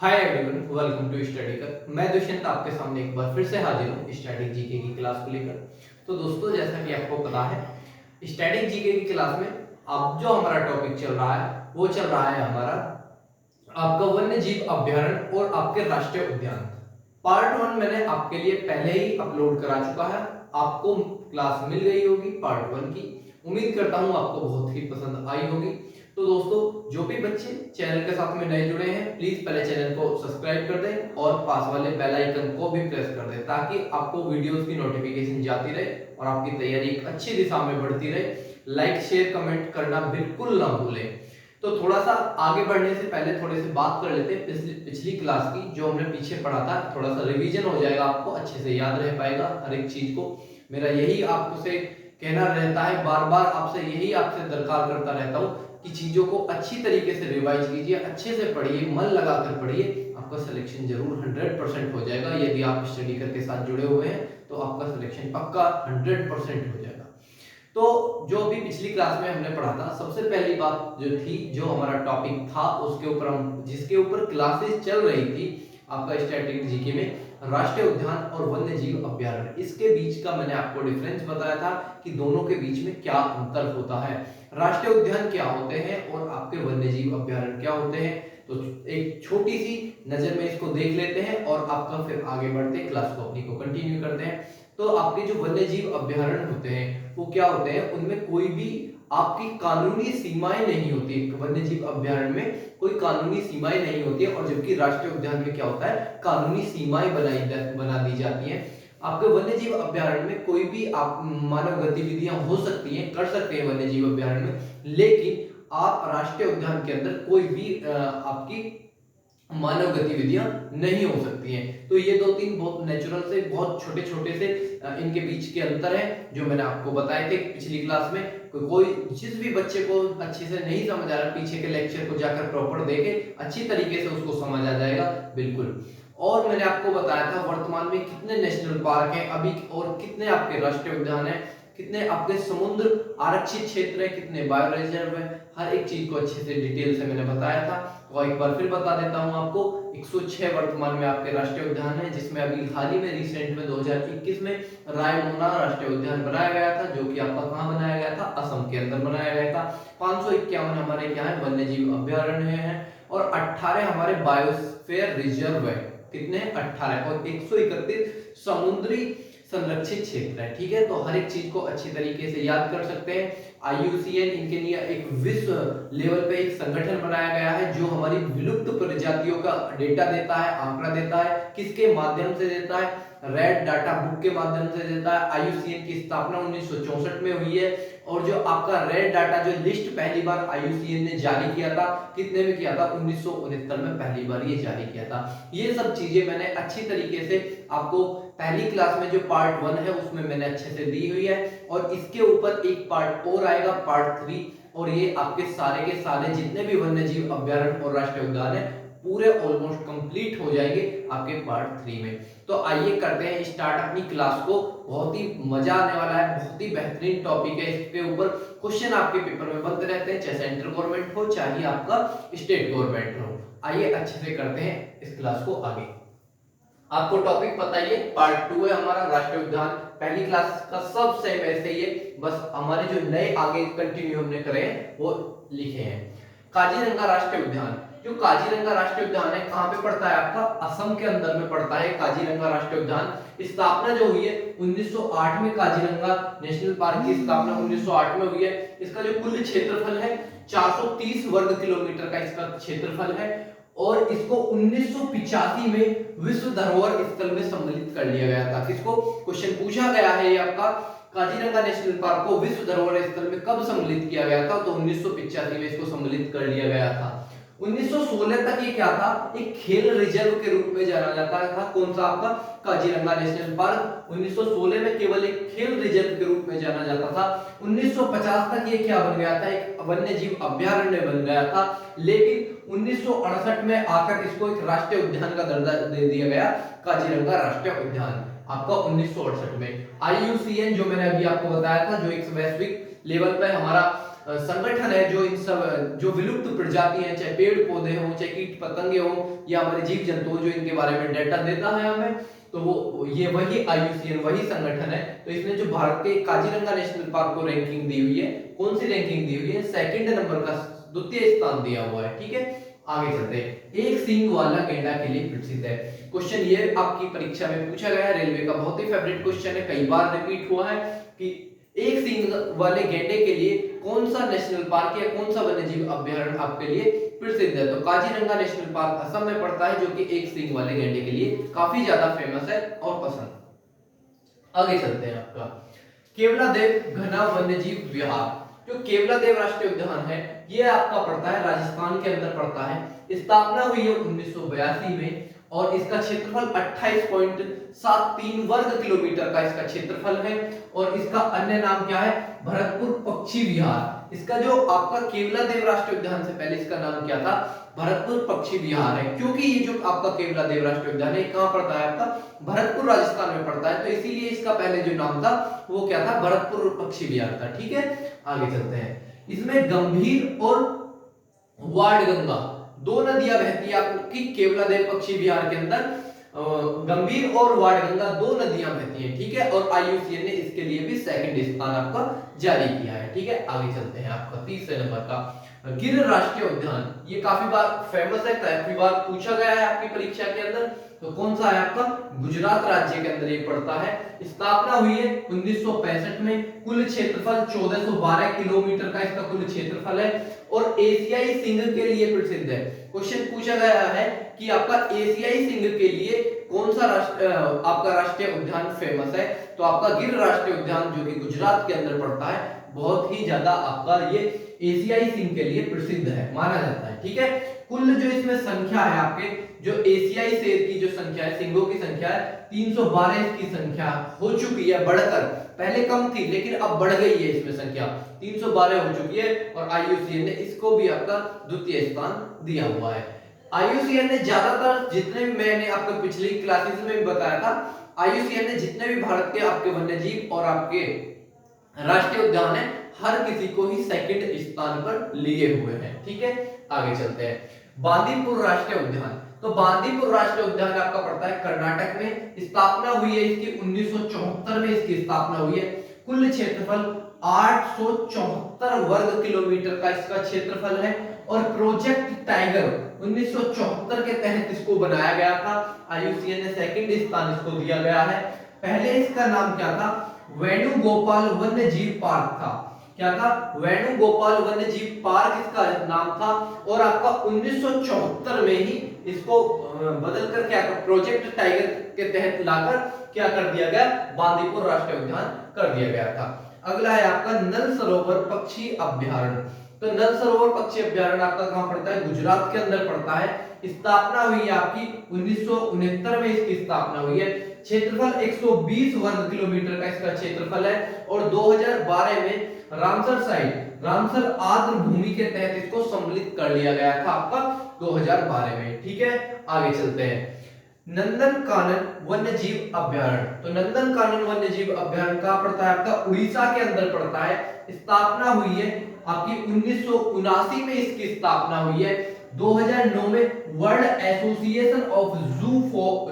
Hi everyone, welcome to study कर। मैं दुष्यंत आपके सामने एक बार फिर से हाजिर हूँ स्टैटिक जीके की क्लास को लेकर। तो दोस्तों, जैसा कि आपको पता है, स्टैटिक जीके की क्लास में अब जो हमारा टॉपिक चल रहा है वो चल रहा है हमारा आपका वन्य जीव अभ्यारण्य और आपके राष्ट्रीय उद्यान। पार्ट 1 मैंने आपके लिए पहले ही अपलोड करा चुका है। आपको क्लास मिल गई होगी पार्ट 1 की। उम्मीद करता हूं आपको बहुत ही पसंद आई होगी। तो दोस्तों, जो भी बच्चे चैनल के साथ में नए जुड़े हैं, प्लीज पहले चैनल को सब्सक्राइब कर दें और पास वाले बेल आइकन को भी प्रेस कर दें ताकि आपको वीडियोस की नोटिफिकेशन जाती रहे और आपकी तैयारी एक अच्छी दिशा में बढ़ती रहे। लाइक शेयर कमेंट करना बिल्कुल ना भूलें। तो थोड़ा सा आगे बढ़ने से पहले थोड़े से बात कर लेते हैं पिछली क्लास की, जो हमने पीछे पढ़ा था। थोड़ा सा रिवीजन हो जाएगा, आपको अच्छे से याद रह पाएगा हर एक चीज को। मेरा यही आपसे कहना रहता है, बार बार आपसे यही आपसे दरकार करता रहता हूँ कि चीजों को अच्छी तरीके से रिवाइज कीजिए, अच्छे से पढ़िए, मन लगाकर पढ़िए। आपका सिलेक्शन जरूर 100% हो जाएगा। यदि आप स्टडी करके साथ जुड़े हुए हैं तो आपका सिलेक्शन पक्का 100% हो जाएगा। तो जो अभी पिछली क्लास में हमने पढ़ा था, सबसे पहली बात जो थी, जो हमारा टॉपिक था, उसके ऊपर हम जिसके ऊपर क्लासेस चल रही थी आपका स्टैटिक जीके में, राष्ट्रीय उद्यान और वन्य जीव अभ्यारण्य, इसके बीच का मैंने आपको डिफरेंस बताया था कि दोनों के बीच में क्या अंतर होता है। राष्ट्रीय उद्यान क्या होते हैं और आपके वन्य जीव अभ्यारण्य क्या होते हैं। तो एक छोटी सी नजर में इसको देख लेते हैं और आपका फिर आगे बढ़ते क्लास को अपनी को कंटिन्यू करते हैं। तो आपके जो वन्य जीव अभ्यारण्य होते हैं वो क्या होते हैं, उनमें कोई भी आपकी कानूनी सीमाएं नहीं होती। वन्य जीव अभ्यारण्य में कोई कानूनी सीमाएं नहीं होती है, और जबकि राष्ट्रीय उद्यान में क्या होता है, कानूनी सीमाएं बना दी जाती हैं। आपके वन्य जीव अभ्यारण्य में कोई भी आप मानव गतिविधियां हो सकती हैं, कर सकते हैं वन्य जीव अभ्यारण्य में, लेकिन आप राष्ट्रीय उद्यान के अंदर कोई भी आपकी मानव गतिविधियां नहीं हो सकती हैं। तो ये दो तीन बहुत नेचुरल से, बहुत छोटे छोटे से इनके बीच के अंतर है जो मैंने आपको बताए थे पिछली क्लास में। कोई जिस भी बच्चे को अच्छे से नहीं समझ आ रहा, पीछे के लेक्चर को जाकर प्रॉपर देखे, अच्छी तरीके से उसको समझ आ जाएगा बिल्कुल। और मैंने आपको बताया था वर्तमान में कितने नेशनल पार्क हैं अभी, और कितने आपके राष्ट्रीय उद्यान है, कितने आपके समुद्र आरक्षित क्षेत्र है, कितने बायो रिजर्व है। हर एक चीज को अच्छे से डिटेल से मैंने बताया था, और एक बार फिर बता देता हूं आपको। 106 वर्तमान में आपके राष्ट्रीय उद्यान है, जिसमें अभी हाल ही में रिसेंट में 2021 में रायमोना राष्ट्रीय उद्यान बनाया गया था, जो कि आपका कहां बनाया गया था, असम के अंदर बनाया गया था। 551 हमारे क्या है, वन्य जीव अभ्यारण्य है, और 18 हमारे बायोस्फीयर रिजर्व है। कितने, 18, और 131 समुद्री संरक्षित क्षेत्र है। ठीक है, तो हर एक चीज को अच्छी तरीके से याद कर सकते हैं। IUCN इनके लिए एक विश्व लेवल पे एक संगठन बनाया गया है जो हमारी विलुप्त प्रजातियों का डेटा देता है, आंकड़ा देता है। किसके माध्यम से देता है, रेड डाटा बुक के माध्यम से देता है। IUCN की स्थापना 1964 में हुई है, और जो आपका रेड डाटा जो लिस्ट पहली बार IUCN ने जारी किया था, कितने में किया था, 1969 में पहली बार ये जारी किया था। ये सब चीजें मैंने अच्छी तरीके से आपको पहली क्लास में जो पार्ट 1 है उसमें मैंने अच्छे से दी हुई है, और इसके ऊपर एक पार्ट और आएगा, पार्ट 3, और ये आपके सारे के सारे जितने भी वन्य जीव अभ्यारण्य और राष्ट्रीय उद्यान है पूरे ऑलमोस्ट कंप्लीट हो जाएंगे आपके पार्ट 3 में। तो आइए करते हैं स्टार्ट अपनी क्लास को। बहुत ही मजा आने वाला है, बहुत ही बेहतरीन टॉपिक है। इसके ऊपर क्वेश्चन आपके पेपर में बनते रहते हैं, चाहे सेंट्रल गवर्नमेंट हो चाहे आपका स्टेट गवर्नमेंट हो। आइए अच्छे से करते हैं इस क्लास को आगे। आपको टॉपिक पता ही है, पार्ट 2 है हमारा राष्ट्रीय उद्यान। पहली क्लास का सब सेम ऐसे ही है, बस हमारे जो नए आगे कंटिन्यू हमने करे हैं वो लिखे हैं। काजीरंगा राष्ट्रीय उद्यान, जो काजीरंगा राष्ट्रीय उद्यान है कहां पे पड़ता है, आपका असम के अंदर में पड़ता है काजीरंगा राष्ट्रीय उद्यान। स्थापना जो हुई है 1908 में, काजीरंगा नेशनल पार्क की स्थापना 1908 में हुई है। इसका जो कुल क्षेत्रफल है 430 वर्ग किलोमीटर का इसका क्षेत्रफल है, और इसको 1985 में विश्व धरोहर स्थल में सम्मिलित कर लिया गया था। किसको, क्वेश्चन पूछा गया है ये आपका, काजीरंगा नेशनल पार्क को विश्व धरोहर स्थल में कब सम्मिलित किया गया था, तो 1985 में इसको सम्मिलित कर लिया गया था। 1916 तक ये क्या था, एक खेल रिजर्व के रूप में जाना जाता था। कौन सा, आपका काजीरंगा नेशनल पार्क 1916 में केवल एक खेल रिजर्व के रूप में जाना जाता था। 1950 तक ये क्या बन गया था, एक वन्य जीव अभ्यारण्य बन गया था। लेकिन 1968 में आकर इसको एक राष्ट्रीय उद्यान का दर्जा दे दिया गया, काजीरंगा राष्ट्रीय उद्यान आपका 1968 में। IUCN जो मैंने अभी आपको बताया था, जो एक वैश्विक लेवल पे हमारा संगठन है जो इन सब जो विलुप्त प्रजाति हैं, चाहे पेड़ पौधे हो, चाहे कीट पतंगे हो या हमारे जीव जंतु हो, जो इनके बारे में डेटा देता है हमें, तो वो ये वही IUCN वही संगठन है। तो इसने जो भारत के काजीरंगा नेशनल पार्क को रैंकिंग दी हुई है, कौन सी रैंकिंग दी हुई है? सेकंड नंबर का द्वितीय स्थान दिया हुआ है। ठीक है, आगे चलते हैं। एक सींग वाला गैंडा के लिए प्रसिद्ध है। क्वेश्चन ये आपकी परीक्षा में पूछा गया है, रेलवे का बहुत ही फेवरेट क्वेश्चन है, कई बार रिपीट हुआ है कि एक सींग वाले गैंडे के लिए कौन सा नेशनल पार्क या कौन सा वन्यजीव अभ्यारण्य आपके लिए प्रसिद्ध है? तो काजीरंगा नेशनल पार्क असम में पड़ता है, जो कि एक सींग वाले गैंडे के लिए काफी ज्यादा फेमस है और पसंद। आगे चलते हैं। आपका केवलादेव घना वन्यजीव विहार, जो केवलादेव राष्ट्रीय उद्यान है, ये आपका पड़ता है राजस्थान के अंदर पड़ता है। स्थापना हुई है 1982 में और इसका क्षेत्रफल 28.73 वर्ग किलोमीटर का इसका क्षेत्रफल है। और इसका अन्य नाम क्या है? भरतपुर पक्षी विहार। इसका जो आपका केवलादेव राष्ट्रीय उद्यान से पहले इसका नाम क्या था? भरतपुर पक्षी विहार है, क्योंकि ये जो आपका केवलादेव राष्ट्रीय उद्यान है कहां पड़ता है? आपका भरतपुर राजस्थान में पड़ता है, तो इसीलिए इसका पहले जो नाम था वो क्या था? भरतपुर पक्षी विहार था। ठीक है, आगे चलते हैं। इसमें गंभीर और वाणगंगा दो नदियां बहती है आपकी केवलादेव पक्षी विहार के अंदर। गंभीर और वाणगंगा दो नदियां बहती हैं। ठीक है, और IUCN ने इसके लिए भी सेकंड स्थान आपका जारी किया है। ठीक है, आगे चलते हैं। आपका तीसरे नंबर का गिर राष्ट्रीय उद्यान, ये काफी बार फेमस है, काफी बार पूछा गया है आपकी परीक्षा के अंदर। तो कौन सा है आपका? गुजरात राज्य के अंदर ये पड़ता है। स्थापना हुई है 1965 में। कुल क्षेत्रफल 1412 किलोमीटर का इसका कुल क्षेत्रफल है और एशियाई सिंह के लिए प्रसिद्ध है। क्वेश्चन पूछा गया है कि आपका एशियाई सिंह के लिए कौन सा आपका राष्ट्रीय उद्यान फेमस है? तो आपका गिर राष्ट्रीय उद्यान, जो कि गुजरात के अंदर पड़ता है, बहुत ही ज्यादा आपका ये एशियाई सिंह के लिए प्रसिद्ध है, माना जाता है। ठीक है, कुल जो इसमें संख्या है आपके, जो एशियाई शेर की जो संख्या है, सिंहों की संख्या है 312 की संख्या हो चुकी है बढ़कर, पहले कम थी लेकिन अब बढ़ गई है इसमें संख्या, 312 हो चुकी है। और IUCN ने इसको भी आपका द्वितीय स्थान दिया हुआ है। IUCN ने ज्यादातर जितने भी, मैंने आपको पिछली क्लासेस में भी बताया था, IUCN ने जितने भी भारत के आपके वन्यजीव और आपके राष्ट्रीय उद्यान है, हर किसी को ही सेकंड स्थान पर लिए हुए हैं। ठीक है, आगे चलते हैं। बांदीपुर राष्ट्रीय उद्यान, तो बांदीपुर राष्ट्रीय उद्यान आपका पड़ता है कर्नाटक में। स्थापना हुई है इसकी 1974 में इसकी स्थापना हुई है। कुल क्षेत्रफल 874 वर्ग किलोमीटर का इसका क्षेत्रफल है और प्रोजेक्ट टाइगर 1974 के तहत इसको बनाया गया था। IUCN ने सेकंड स्थान इसको दिया गया है। पहले इसका नाम क्या था? वेणुगोपाल वन्यजीव पार्क था। क्या था? वेणुगोपाल वन्यजीव पार्क इसका नाम था। और आपका 1974 में ही इसको बदलकर क्या कर, प्रोजेक्ट टाइगर के तहत लाकर क्या कर दिया गया? बांदीपुर राष्ट्रीय उद्यान कर दिया गया था। अगला है आपका नल सरोवर पक्षी अभ्यारण्य। तो नल सरोवर पक्षी अभ्यारण्य आपका कहां पड़ता है? गुजरात के अंदर पड़ता है। स्थापना हुई है आपकी 1969 में इसकी स्थापना हुई है। क्षेत्रफल 120 वर्ग किलोमीटर का इसका क्षेत्रफल है और 2012 में रामसर साइट, रामसर आर्द्र भूमि के तहत इसको सम्मिलित कर लिया गया था आपका 2012 में। ठीक है, आगे चलते हैं। नंदनकानन वन्यजीव अभ्यारण्य, तो नंदनकानन वन्यजीव अभ्यारण्य कहां पड़ता है? आपका उड़ीसा के अंदर पड़ता है। स्थापना हुई है आपकी 1979 में इसकी स्थापना हुई है। 2009 में वर्ल्ड एसोसिएशन ऑफ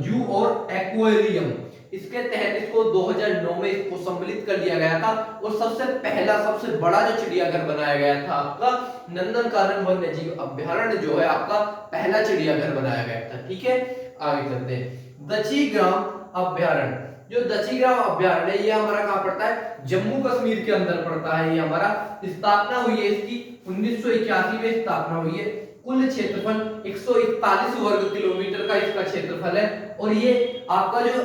जू और एक्वेरियम, इसके तहत इसको 2009 में इसको सम्मिलित कर लिया गया था और सबसे पहला, सबसे बड़ा जो चिड़ियाघर बनाया गया था आपका नंदनकानन वन्यजीव अभ्यारण्य जो है आपका पहला चिड़ियाघर बनाया गया था। ठीक है, आगे चलते हैं। दक्षिग्राम अभ्यारण्य, जो दक्षिग्राम अभ्यारण्य ये हमारा कहां पड़ता है? जम्मू कश्मीर के अंदर पड़ता है। ये हमारा स्थापना हुई है इसकी 1981 में स्थापना हुई है। कुल क्षेत्रफल 141 वर्ग किलोमीटर का इसका क्षेत्रफल है और ये आपका जो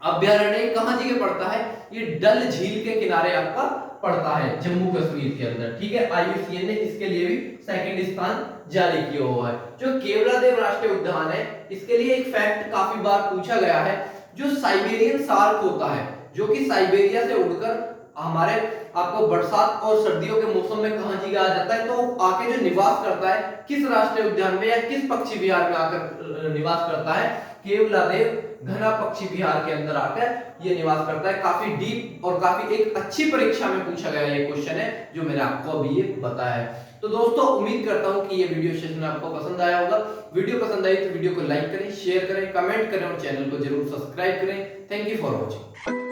अभ्यारण्य कहां जगह पड़ता है? ये डल झील के किनारे आपका पड़ता है जम्मू कश्मीर के अंदर। ठीक है, IUCN ने इसके लिए भी सेकंड स्थान जारी किया हुआ है। जो केवलादेव राष्ट्रीय उद्यान है, इसके लिए एक फैक्ट काफी बार पूछा गया है, जो साइबेरियन शार्क होता है, जो कि साइबेरिया से उड़कर हमारे आपको बरसात और सर्दियों के मौसम में कहां जगह आ जाता है, तो आके जो निवास करता है किस राष्ट्रीय उद्यान में या किस पक्षी विहार में आकर निवास करता है? केवलादेव घना पक्षी बिहार के अंदर आकर ये निवास करता है। काफी डीप और काफी एक अच्छी परीक्षा में पूछा गया ये क्वेश्चन है जो मैंने आपको अभी ये बताया है। तो दोस्तों उम्मीद करता हूं कि ये वीडियो सेशन आपको पसंद आया होगा। वीडियो पसंद आई तो वीडियो को लाइक करें, शेयर करें, कमेंट करें और चैनल को जरूर सब्सक्राइब करें। Thank you for watching.